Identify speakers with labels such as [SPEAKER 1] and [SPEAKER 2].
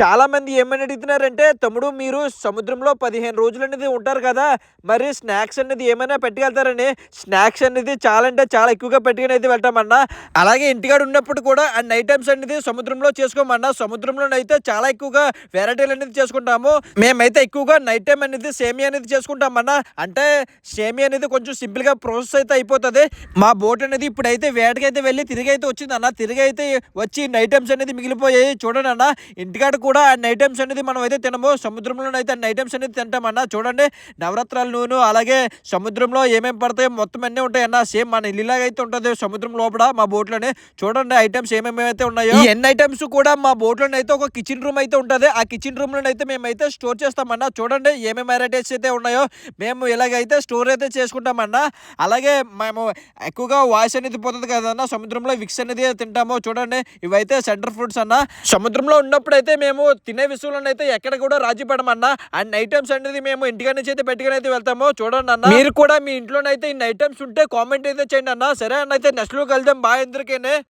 [SPEAKER 1] చాలా మంది ఏమని అడుగుతున్నారంటే, "తమ్ముడు మీరు సముద్రంలో 15 రోజులనేది ఉంటారు కదా! మరి స్నాక్స్ అనేది ఏమైనా పట్టుకెళ్తారని?" స్నాక్స్ అనేది చాలా అంటే చాలా ఎక్కువగా పట్టుకొనైతే వెళ్తామన్నా. అలాగే ఇంటికాడ ఉన్నప్పుడు కూడా అన్ని ఐటెమ్స్ అనేది సముద్రంలో చేసుకోమన్నా. సముద్రంలోనైతే చాలా ఎక్కువగా వెరైటీలనేది చేసుకుంటాము. మేమైతే ఎక్కువగా నైట్ టైమ్ అనేది సేమియా అనేది చేసుకుంటామన్నా. అంటే సేమియా అనేది కొంచెం సింపుల్‌గా ప్రాసెస్ అయితే అయిపోతది. మా బోట్ అనేది ఇప్పుడైతే వేటకైతే వెళ్లి తిరిగైతే వచ్చిందన్న. తిరిగైతే వచ్చి నైట్ టైమ్స్ అనేది మిగిలిపోయాయి. చూడండన్న ఇంటికాడ కూడా అన్ని ఐటెమ్స్ అనేది మనం అయితే తినము. సముద్రంలోనైతే అన్ని ఐటెమ్స్ అనేది తింటామన్నా. చూడండి నవరత్నాల నూనె అలాగే సముద్రంలో ఏమేమి పడతాయో మొత్తం అన్నీ ఉంటాయన్న. సేమ్ మన ఇల్లులాగా అయితే ఉంటది సముద్రం లోపల మా బోట్‌లోనే. చూడండి ఐటెమ్స్ ఏమేమైతే ఉన్నాయో. ఈ ఎన్ని ఐటెమ్స్ కూడా మా బోట్‌లోనైతే ఒక కిచెన్ రూమ్ అయితే ఉంటది. ఆ కిచెన్ రూమ్‌లోనైతే మేమైతే స్టోర్ చేస్తామన్నా. చూడండి ఏమేమి వెరైటీస్ అయితే ఉన్నాయో మేము ఇలాగైతే స్టోర్ అయితే చేసుకుంటామన్నా. అలాగే మేము ఎక్కువగా వాయిస్ అనేది పోతది కదన్న సముద్రంలో విక్స్ అనేది తింటాము. చూడండి ఇవైతే సెంటర్ ఫ్రూట్స్ అన్న. సముద్రంలో ఉన్నప్పుడైతే మేము తినే విషయంలోనైతే ఎక్కడ కూడా రాజీ పడమన్నా. అన్ని ఐటెమ్స్ అనేది మేము ఇంటికాడ నుంచి అయితే పెట్టుకొని వెళ్తాము. చూడండి అన్న మీరు కూడా మీ ఇంట్లోనైతే ఇన్ని ఐటెమ్స్ ఉంటే కామెంట్ అయితే చేయండి అన్న. సరే అన్న అయితే నెక్స్ట్ లో కలుద్దాం. బాయ్ అందరికీ.